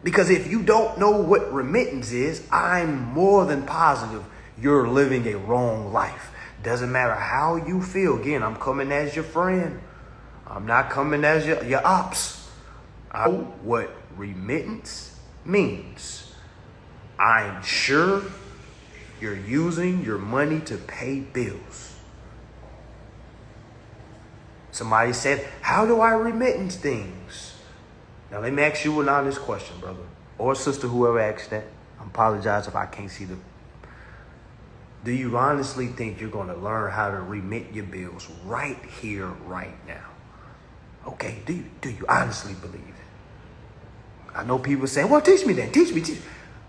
Because if you don't know what remittance is, I'm more than positive you're living a wrong life. Doesn't matter how you feel. Again, I'm coming as your friend. I'm not coming as your ops. I know what remittance means. I'm sure you're using your money to pay bills. Somebody said, how do I remittance things? Now, let me ask you an honest question, brother. Or sister, whoever asked that. I apologize if I can't see the... Do you honestly think you're going to learn how to remit your bills right here, right now? Okay, do you honestly believe it? I know people say, well, teach me that. Teach me.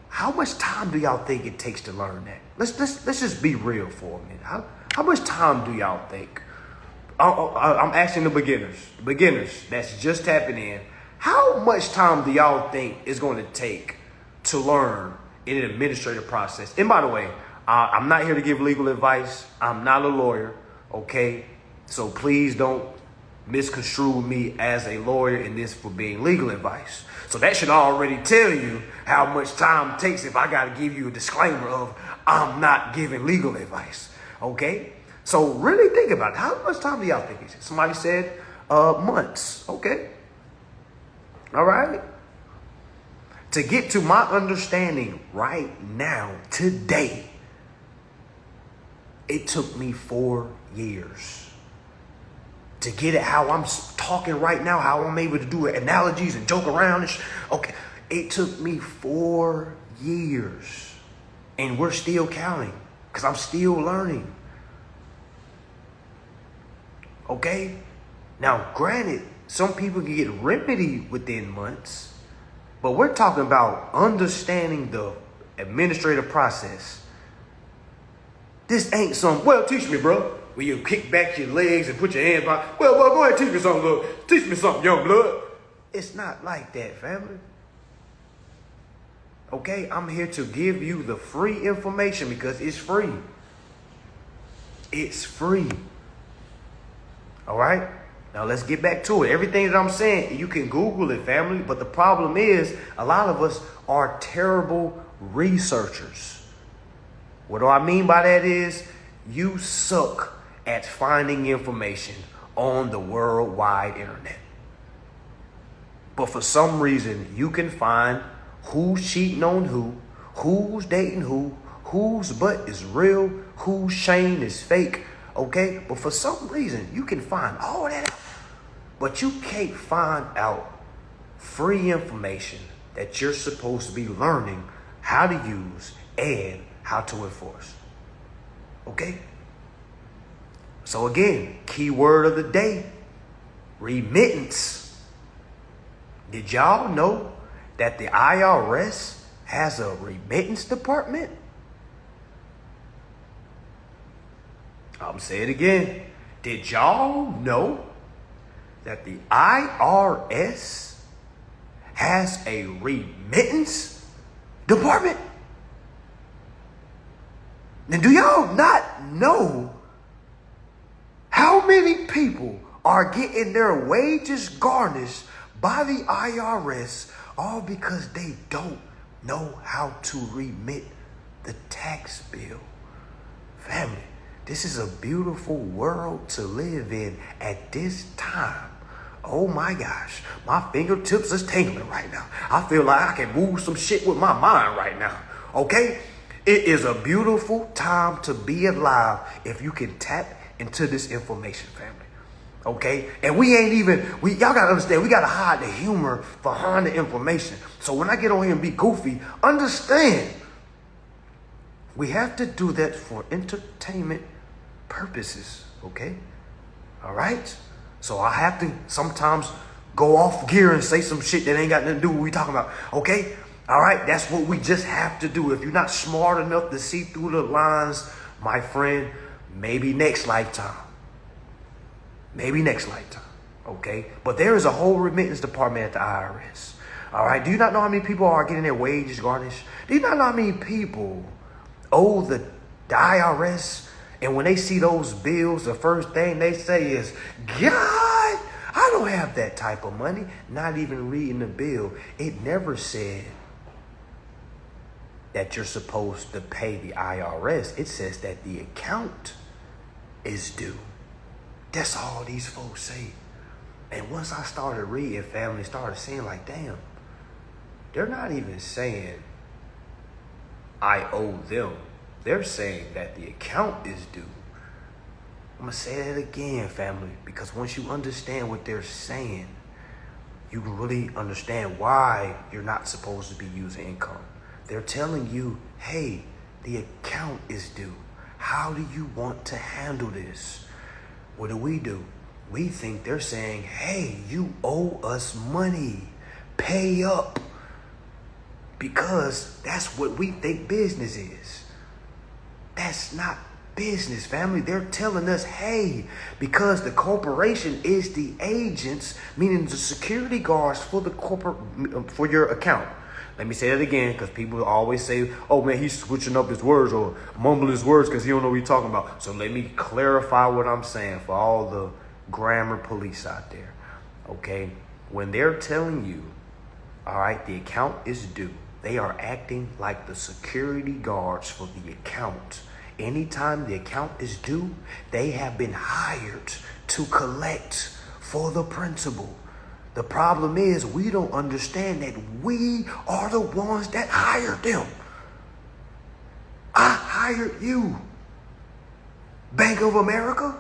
How much time do y'all think it takes to learn that? Let's just be real for a minute. How much time do y'all think? I'm asking the beginners that's just tapping in. How much time do y'all think it's going to take to learn in an administrative process? And by the way, I'm not here to give legal advice. I'm not a lawyer, okay? So please don't misconstrue me as a lawyer in this for being legal advice. So that should already tell you how much time it takes if I got to give you a disclaimer of I'm not giving legal advice, okay? So really think about it. How much time do y'all think it is? Somebody said months, okay? All right. To get to my understanding right now, today, it took me 4 years to get it how I'm talking right now, how I'm able to do analogies and joke around. Okay, it took me 4 years, and we're still counting because I'm still learning. Okay, now granted, some people can get remedy within months, but we're talking about understanding the administrative process. This ain't some, well, teach me, bro. Where you kick back your legs and put your hands behind. Well, go ahead, teach me something, look. Teach me something, young blood. It's not like that, family. Okay, I'm here to give you the free information because it's free. It's free. All right? Now let's get back to it. Everything that I'm saying, you can Google it, family. But the problem is a lot of us are terrible researchers. What do I mean by that is you suck at finding information on the worldwide internet. But for some reason, you can find who's cheating on who's dating whose butt is real, whose shame is fake, okay? But for some reason, you can find all that out. But you can't find out free information that you're supposed to be learning how to use and how to enforce. Okay? So again, keyword of the day, remittance. Did y'all know that the IRS has a remittance department? I'm saying it again. Did y'all know that the IRS has a remittance department? Now, do y'all not know how many people are getting their wages garnished by the IRS all because they don't know how to remit the tax bill? Family, this is a beautiful world to live in at this time. Oh my gosh, my fingertips is tingling right now. I feel like I can move some shit with my mind right now, okay? It is a beautiful time to be alive if you can tap into this information, family. Okay? And y'all gotta understand, we gotta hide the humor behind the information. So when I get on here and be goofy, understand, we have to do that for entertainment purposes, okay? All right? So I have to sometimes go off gear and say some shit that ain't got nothing to do with what we talking about, okay? All right, that's what we just have to do. If you're not smart enough to see through the lines, my friend, maybe next lifetime. Maybe next lifetime, okay? But there is a whole remittance department at the IRS. All right, do you not know how many people are getting their wages garnished? Do you not know how many people owe the IRS? And when they see those bills, the first thing they say is, God, I don't have that type of money. Not even reading the bill. It never said that you're supposed to pay the IRS. It says that the account is due. That's all these folks say. And once I started reading, family started saying like, damn, they're not even saying I owe them. They're saying that the account is due. I'm going to say that again, family, because once you understand what they're saying, you can really understand why you're not supposed to be using income. They're telling you, hey, the account is due. How do you want to handle this? What do? We think they're saying, hey, you owe us money. Pay up. Because that's what we think business is. That's not business, family. They're telling us, hey, because the corporation is the agents, meaning the security guards for the for your account. Let me say that again, because people always say, oh man, he's switching up his words or mumbling his words because he don't know what he's talking about. So let me clarify what I'm saying for all the grammar police out there. Okay, when they're telling you, all right, the account is due, they are acting like the security guards for the account. Anytime the account is due, they have been hired to collect for the principal. The problem is we don't understand that we are the ones that hired them. I hired you, Bank of America,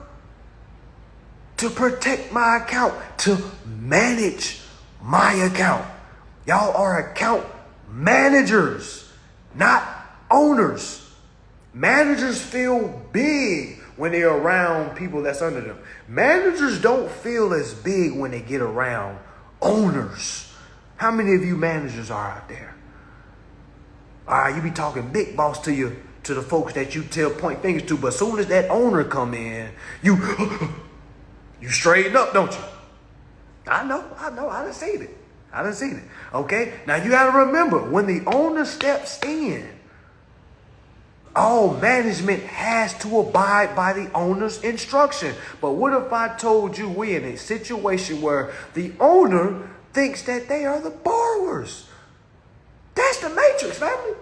to protect my account, to manage my account. Y'all are account managers, not owners. Managers feel big when they're around people that's under them. Managers don't feel as big when they get around owners. How many of you managers are out there? All right, you be talking big boss to the folks that you point fingers to, but as soon as that owner come in, you straighten up, don't you? I know, I done seen it. Okay, now you gotta remember, when the owner steps in, all management has to abide by the owner's instruction. But what if I told you we're in a situation where the owner thinks that they are the borrowers? That's the matrix, family.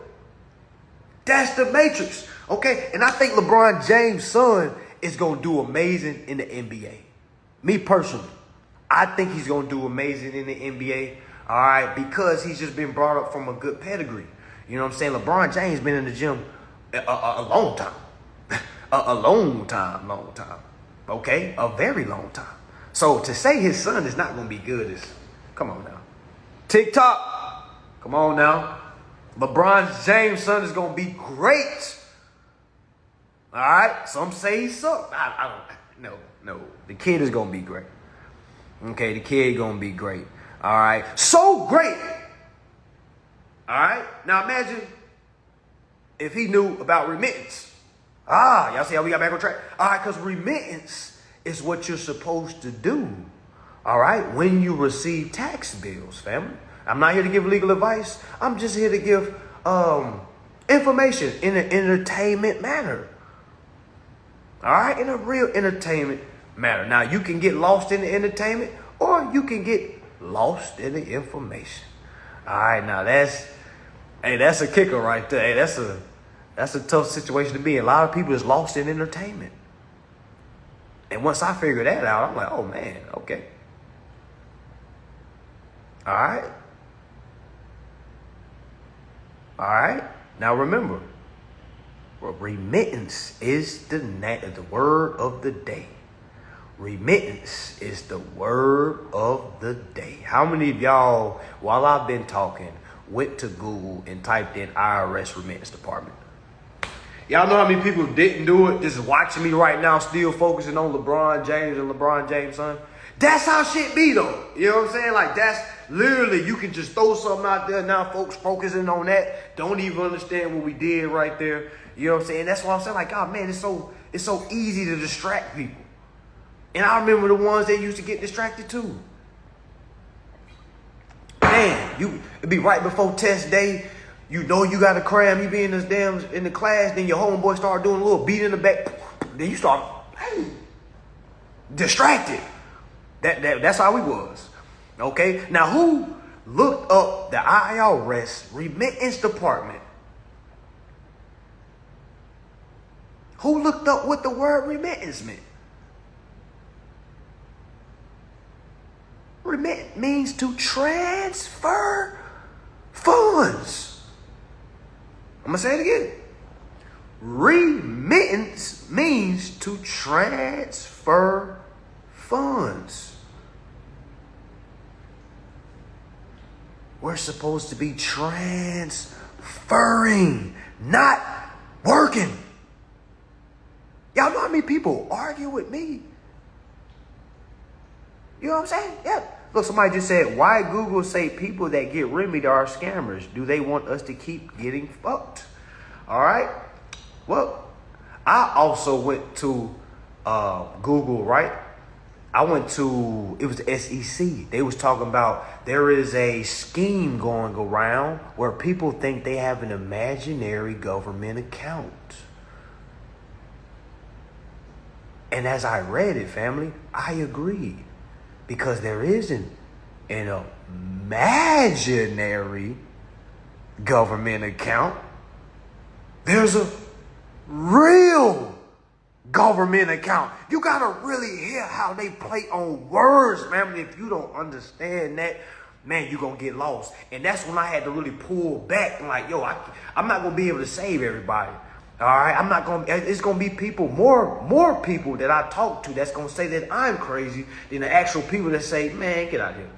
That's the matrix. Okay, and I think LeBron James' son is going to do amazing in the NBA. Me personally, I think he's going to do amazing in the NBA. All right, because he's just been brought up from a good pedigree. You know what I'm saying? LeBron James been in the gym a long time. a long time. Okay? A very long time. So to say his son is not going to be good is, come on now. TikTok, come on now. LeBron James' son is going to be great. All right? Some say he sucks. I don't, no. The kid is going to be great. Okay? The kid going to be great. All right? So great. All right? Now imagine if he knew about remittance. Y'all see how we got back on track? All right, because remittance is what you're supposed to do. All right, when you receive tax bills, family. I'm not here to give legal advice. I'm just here to give information in an entertainment manner. All right, in a real entertainment manner. Now, you can get lost in the entertainment or you can get lost in the information. All right, now that's a kicker right there. Hey, that's a tough situation to be in. A lot of people is lost in entertainment. And once I figured that out, I'm like, oh man, okay. All right. Now remember, remittance is the word of the day. Remittance is the word of the day. How many of y'all, while I've been talking, went to Google and typed in IRS remittance department? Y'all know how many people didn't do it? Just watching me right now, still focusing on LeBron James and LeBron James' son. That's how shit be though. You know what I'm saying? Like that's literally, you can just throw something out there. Now folks focusing on that. Don't even understand what we did right there. You know what I'm saying? That's why I'm saying like, oh man, it's so easy to distract people. And I remember the ones that used to get distracted too. Man, it'd be right before test day. You know you got to cram. You be in the class. Then your homeboy start doing a little beat in the back. Then you start distracted. That's how we was. Okay? Now, who looked up the IRS remittance department? Who looked up what the word remittance meant? Remit means to transfer funds. I'm going to say it again. Remittance means to transfer funds. We're supposed to be transferring, not working. Y'all know how many people argue with me? You know what I'm saying? Yeah. Look, somebody just said, why Google say people that get remedied are scammers? Do they want us to keep getting fucked? All right. Well, I also went to Google, right? I went to, it was the SEC. They was talking about there is a scheme going around where people think they have an imaginary government account. And as I read it, family, I agreed. Because there isn't an imaginary government account. There's a real government account. You gotta really hear how they play on words, man. If you don't understand that, man, you're gonna get lost. And that's when I had to really pull back and like, yo, I'm not gonna be able to save everybody. All right, I'm not gonna. It's gonna be people, more people that I talk to that's gonna say that I'm crazy than the actual people that say, man, get out of here.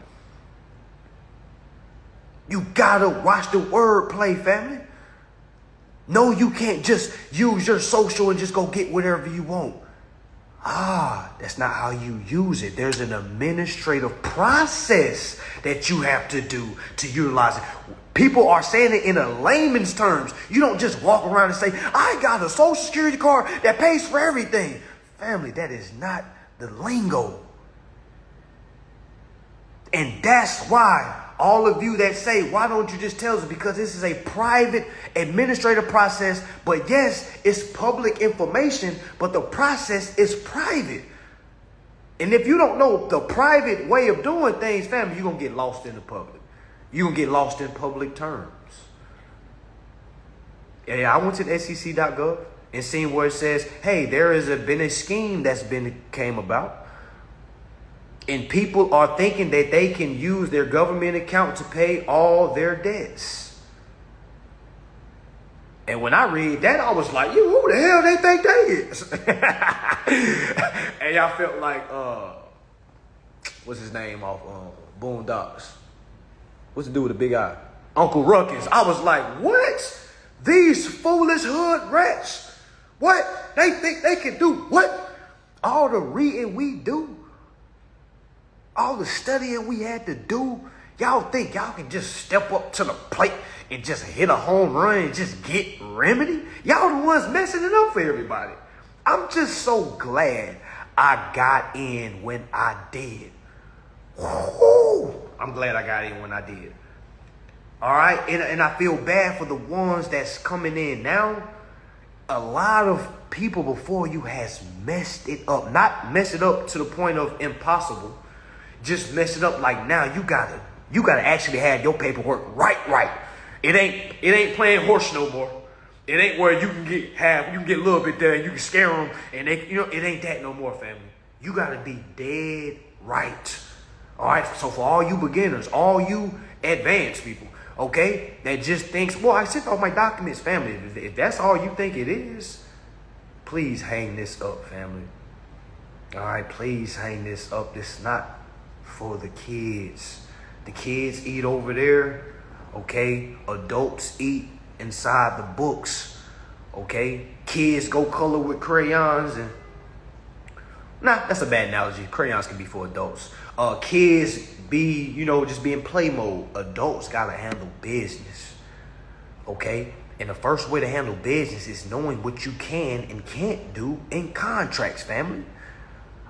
You gotta watch the wordplay, family. No, you can't just use your social and just go get whatever you want. That's not how you use it. There's an administrative process that you have to do to utilize it. People are saying it in a layman's terms. You don't just walk around and say, I got a social security card that pays for everything. Family, that is not the lingo. And that's why all of you that say, why don't you just tell us? Because this is a private administrative process. But yes, it's public information, but the process is private. And if you don't know the private way of doing things, family, you're going to get lost in the public. You're going to get lost in public terms. Yeah, I went to the SEC.gov and seen where it says, hey, there has been a scheme that's came about. And people are thinking that they can use their government account to pay all their debts. And when I read that, I was like, yo, who the hell they think they is? And y'all felt like, what's his name off Boondocks? What's the dude with the big eye? Uncle Ruckus. I was like, what? These foolish hood rats. What? They think they can do what? All the reading we do, all the studying we had to do, y'all think y'all can just step up to the plate and just hit a home run and just get remedy? Y'all the ones messing it up for everybody. I'm just so glad I got in when I did. Woo! I'm glad I got in when I did. All right? And I feel bad for the ones that's coming in now. A lot of people before you has messed it up. Not mess it up to the point of impossible. Just mess it up like now you gotta actually have your paperwork right. It ain't playing horse no more. It ain't where you can get a little bit there and you can scare them and it ain't that no more, family. You gotta be dead right. All right, so for all you beginners, all you advanced people, okay, that just thinks, well, I sent all my documents, family. If that's all you think it is, please hang this up, family. All right, please hang this up. This is not for the kids. The kids eat over there, okay? Adults eat inside the books, okay? Kids go color with crayons and... Nah, that's a bad analogy. Crayons can be for adults. Kids be, just be in play mode. Adults gotta handle business, okay? And the first way to handle business is knowing what you can and can't do in contracts, family.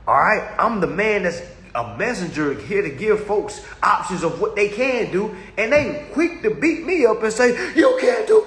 All right? I'm the man that's a messenger here to give folks options of what they can do, and they quick to beat me up and say, you can't do